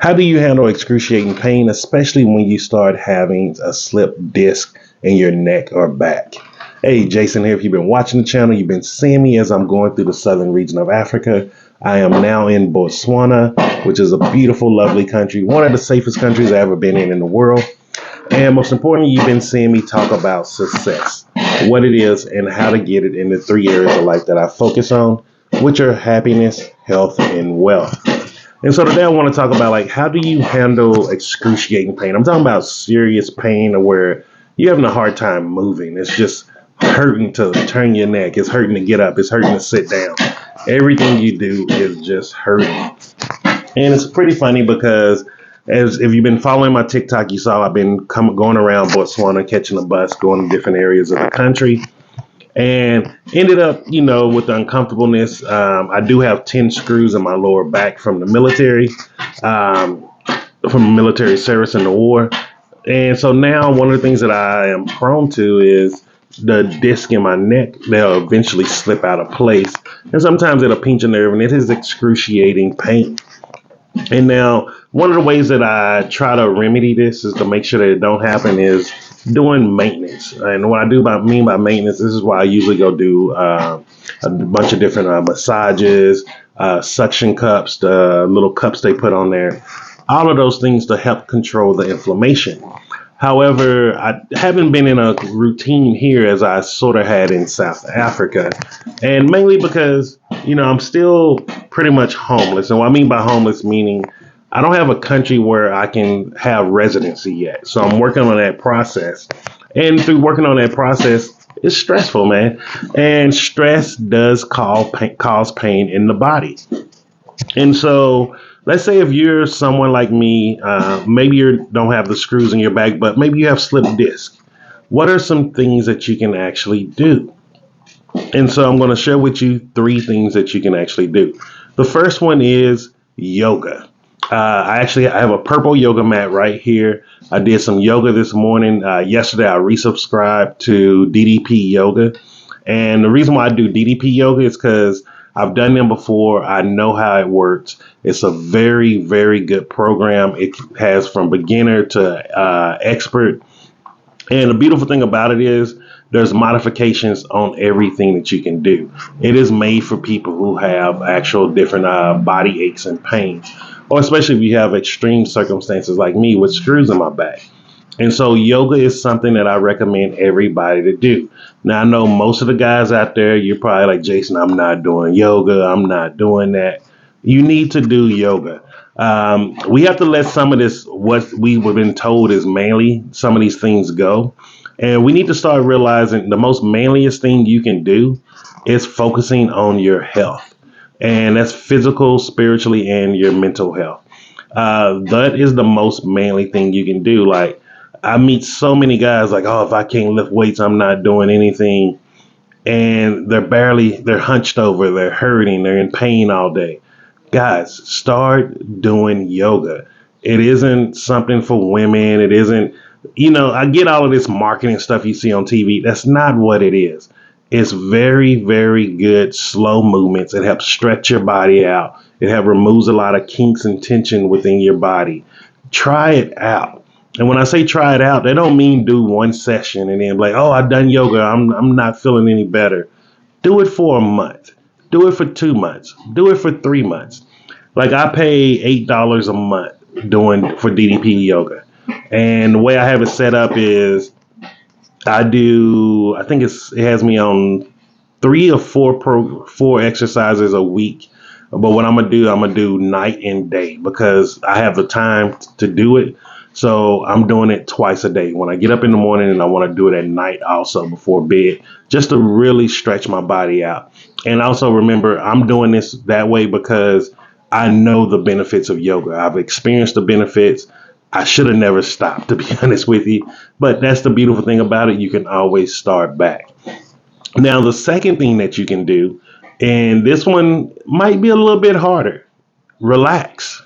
How do you handle excruciating pain, especially when you start having a slip disc in your neck or back? Hey, Jason here. If you've been watching the channel, you've been seeing me as I'm going through the southern region of Africa. I am now in Botswana, which is a beautiful, lovely country, one of the safest countries I've ever been in the world. And most importantly, you've been seeing me talk about success, what it is, and how to get it in the three areas of life that I focus on, which are happiness, health, and wealth. And so today I want to talk about how do you handle excruciating pain? I'm talking about serious pain where you're having a hard time moving. It's just hurting to turn your neck. It's hurting to get up. It's hurting to sit down. Everything you do is just hurting. And it's pretty funny because as if you've been following my TikTok, you saw I've been going around Botswana, catching a bus, going to different areas of the country, and ended up, with the uncomfortableness. I do have 10 screws in my lower back from the military, from military service in the war. And so now one of the things that I am prone to is the disc in my neck. They'll eventually slip out of place. And sometimes it'll pinch a nerve, and it is excruciating pain. And now, one of the ways that I try to remedy this is to make sure that it don't happen is doing maintenance. And what I mean by maintenance, this is why I usually go do a bunch of different massages, suction cups, the little cups they put on there, all of those things to help control the inflammation. However, I haven't been in a routine here as I sort of had in South Africa, and mainly because, I'm still pretty much homeless. And what I mean by homeless, meaning I don't have a country where I can have residency yet. So I'm working on that process. And through working on that process, it's stressful, man. And stress does cause pain in the body. And so let's say if you're someone like me, maybe you don't have the screws in your back, but maybe you have slipped disc. What are some things that you can actually do? And so I'm going to share with you 3 things that you can actually do. The first one is yoga. I have a purple yoga mat right here. I did some yoga this morning. Yesterday, I resubscribed to DDP Yoga. And the reason why I do DDP Yoga is because I've done them before. I know how it works. It's a very, very good program. It has from beginner to expert. And the beautiful thing about it is there's modifications on everything that you can do. It is made for people who have actual different body aches and pains, or especially if you have extreme circumstances like me with screws in my back. And so yoga is something that I recommend everybody to do. Now, I know most of the guys out there, you're probably like, Jason, I'm not doing yoga. I'm not doing that. You need to do yoga. We have to let some of this, what we've been told is manly, some of these things go. And we need to start realizing the most manliest thing you can do is focusing on your health. And that's physical, spiritually, and your mental health. That is the most manly thing you can do. Like, I meet so many guys like, oh, if I can't lift weights, I'm not doing anything. And they're hunched over, they're hurting, they're in pain all day. Guys, start doing yoga. It isn't something for women. It isn't, I get all of this marketing stuff you see on TV. That's not what it is. It's very, very good, slow movements. It helps stretch your body out. Removes a lot of kinks and tension within your body. Try it out. And when I say try it out, they don't mean do one session and then be like, oh, I've done yoga. I'm not feeling any better. Do it for a month. Do it for 2 months. Do it for 3 months. Like I pay $8 a month for DDP yoga. And the way I have it set up is I think it has me on 3 or 4 exercises a week. But what I'm gonna do night and day because I have the time to do it. So I'm doing it twice a day. When I get up in the morning, and I want to do it at night also before bed, just to really stretch my body out. And also remember, I'm doing this that way because I know the benefits of yoga. I've experienced the benefits. I should have never stopped, to be honest with you. But that's the beautiful thing about it. You can always start back. Now, the second thing that you can do, and this one might be a little bit harder, relax.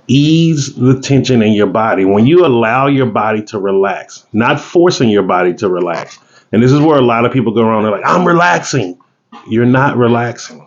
Ease the tension in your body. When you allow your body to relax, not forcing your body to relax. And this is where a lot of people go around. They're like, I'm relaxing. You're not relaxing.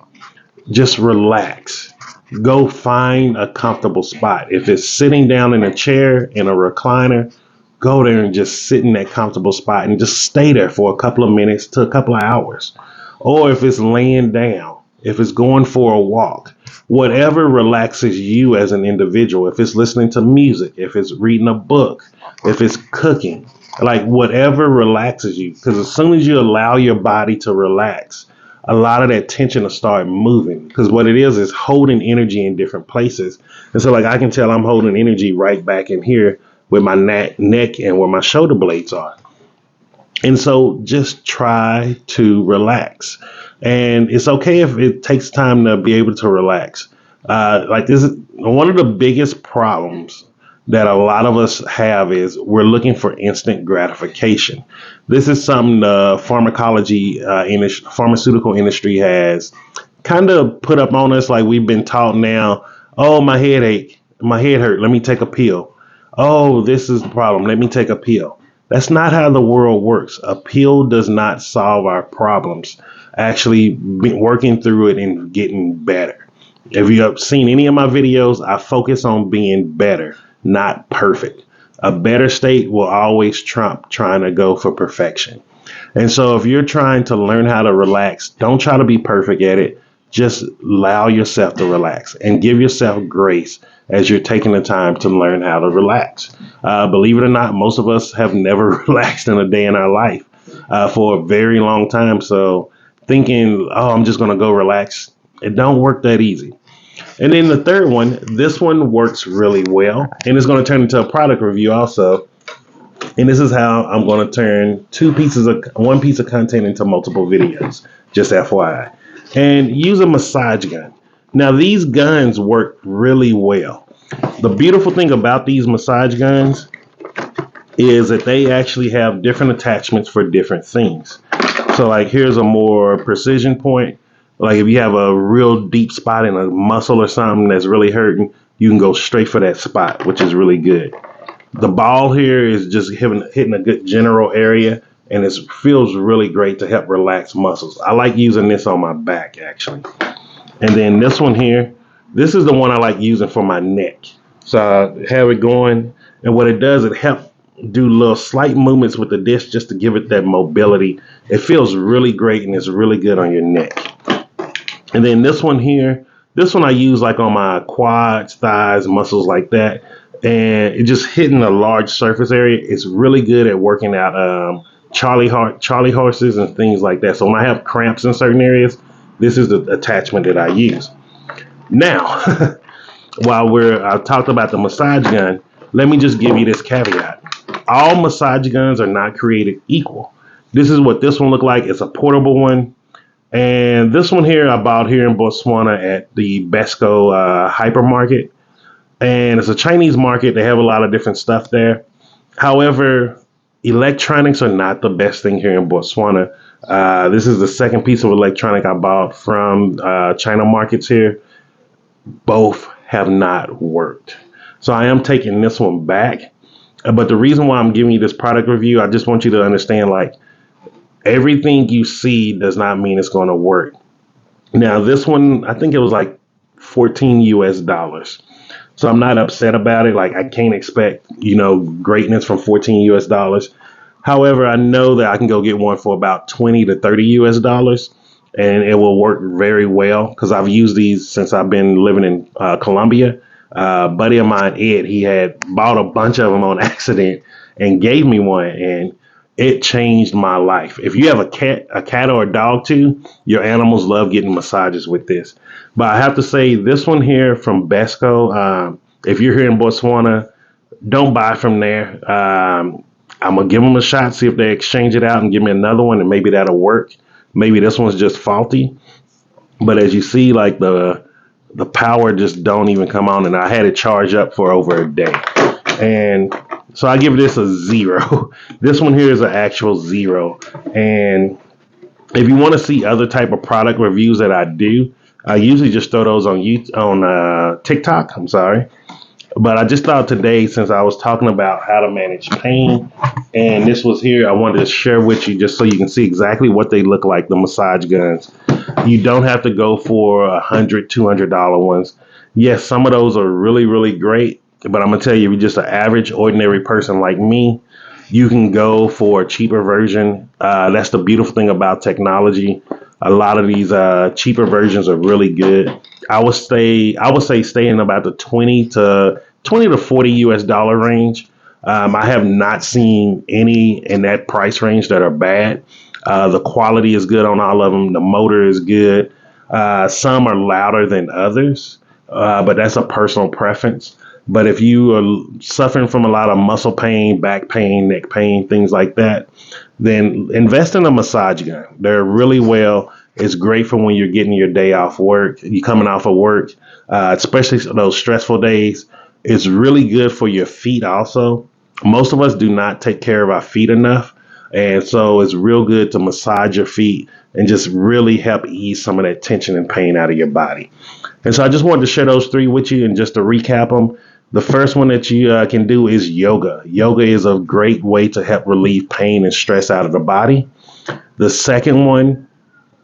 Just relax. go find a comfortable spot. If it's sitting down in a chair in a recliner, go there and just sit in that comfortable spot and just stay there for a couple of minutes to a couple of hours. Or if it's laying down, if it's going for a walk, whatever relaxes you as an individual. If it's listening to music, if it's reading a book, if it's cooking, like whatever relaxes you. Because as soon as you allow your body to relax, a lot of that tension will start moving. Because what it is holding energy in different places. And so, like, I can tell I'm holding energy right back in here with my neck and where my shoulder blades are. And so just try to relax. And it's okay if it takes time to be able to relax. Like, this is one of the biggest problems that a lot of us have is we're looking for instant gratification. This is something the pharmaceutical industry has kind of put up on us. Like, we've been taught now, oh, my head hurt, let me take a pill. Oh, this is the problem, let me take a pill. That's not how the world works. A pill does not solve our problems. Actually, working through it and getting better. If you have seen any of my videos, I focus on being better, not perfect. A better state will always trump trying to go for perfection. And so if you're trying to learn how to relax, don't try to be perfect at it. Just allow yourself to relax and give yourself grace as you're taking the time to learn how to relax. Believe it or not, most of us have never relaxed in a day in our life for a very long time. So thinking, oh, I'm just going to go relax, it don't work that easy. And then the third one, this one works really well, and it's going to turn into a product review also. And this is how I'm going to turn one piece of content into multiple videos, just FYI. And use a massage gun. Now, these guns work really well. The beautiful thing about these massage guns is that they actually have different attachments for different things. So, like, here's a more precision point. Like, if you have a real deep spot in a muscle or something that's really hurting, you can go straight for that spot, which is really good. The ball here is just hitting a good general area, and it feels really great to help relax muscles. I like using this on my back, actually. And then this one here, this is the one I like using for my neck. So I have it going, and what it does, it helps do little slight movements with the disc just to give it that mobility. It feels really great, and it's really good on your neck. And then this one here, this one I use like on my quads, thighs, muscles like that. And it just hitting a large surface area. It's really good at working out Charlie horses and things like that. So when I have cramps in certain areas, this is the attachment that I use. Now, while I talked about the massage gun, let me just give you this caveat. All massage guns are not created equal. This is what this one looked like. It's a portable one. And this one here I bought here in Botswana at the Besco hypermarket. And it's a Chinese market. They have a lot of different stuff there. However, electronics are not the best thing here in Botswana. This is the second piece of electronic I bought from China markets here. Both have not worked. So I am taking this one back. But the reason why I'm giving you this product review, I just want you to understand, like, everything you see does not mean it's going to work. Now, this one, I think it was like $14 US. So I'm not upset about it. Like, I can't expect, greatness from $14 US. However, I know that I can go get one for about $20 to $30 US, and it will work very well because I've used these since I've been living in Colombia. A buddy of mine, Ed, he had bought a bunch of them on accident and gave me one, and it changed my life. If you have a cat or a dog too, your animals love getting massages with this. But I have to say, this one here from Besco, if you're here in Botswana, don't buy from there. I'm going to give them a shot, see if they exchange it out and give me another one, and maybe that'll work. Maybe this one's just faulty. But as you see, like, the power just don't even come on, and I had it charged up for over a day. And so I give this a 0. This one here is an actual 0. And if you want to see other type of product reviews that I do, I usually just throw those on TikTok. I'm sorry. But I just thought today, since I was talking about how to manage pain, and this was here, I wanted to share with you just so you can see exactly what they look like, the massage guns. You don't have to go for $100, $200 ones. Yes, some of those are really, really great. But I'm gonna tell you, if you're just an average, ordinary person like me, you can go for a cheaper version. That's the beautiful thing about technology. A lot of these cheaper versions are really good. I would say stay in about the 20 to 40 US dollar range. I have not seen any in that price range that are bad. The quality is good on all of them. The motor is good. Some are louder than others, but that's a personal preference. But if you are suffering from a lot of muscle pain, back pain, neck pain, things like that, then invest in a massage gun. They're really well. It's great for when you're getting your day off work. You're coming off of work, especially those stressful days. It's really good for your feet also. Most of us do not take care of our feet enough. And so it's real good to massage your feet and just really help ease some of that tension and pain out of your body. And so I just wanted to share those three with you. And just to recap them, the first one that you can do is yoga. Yoga is a great way to help relieve pain and stress out of the body. The second one,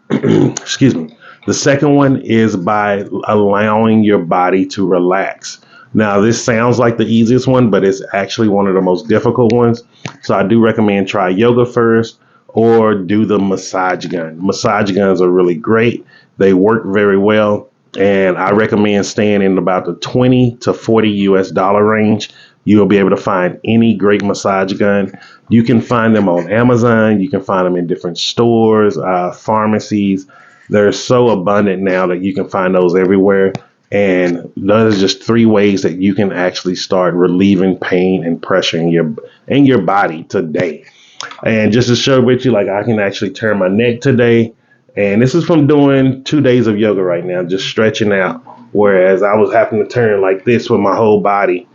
excuse me, the second one is by allowing your body to relax. Now, this sounds like the easiest one, but it's actually one of the most difficult ones. So I do recommend try yoga first or do the massage gun. Massage guns are really great. They work very well. And I recommend staying in about the 20 to 40 US dollar range. You'll be able to find any great massage gun. You can find them on Amazon. You can find them in different stores, pharmacies. They're so abundant now that you can find those everywhere. And those are just three ways that you can actually start relieving pain and pressure in your body today. And just to share with you, like I can actually turn my neck today. And this is from doing 2 days of yoga right now, just stretching out. Whereas I was having to turn like this with my whole body.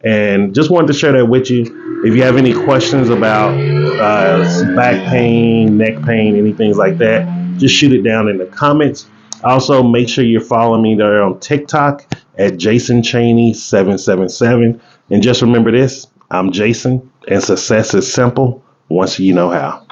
And just wanted to share that with you. If you have any questions about back pain, neck pain, anything like that, just shoot it down in the comments. Also, make sure you're following me there on TikTok at Jason Chaney 777. And just remember this, I'm Jason, and success is simple once you know how.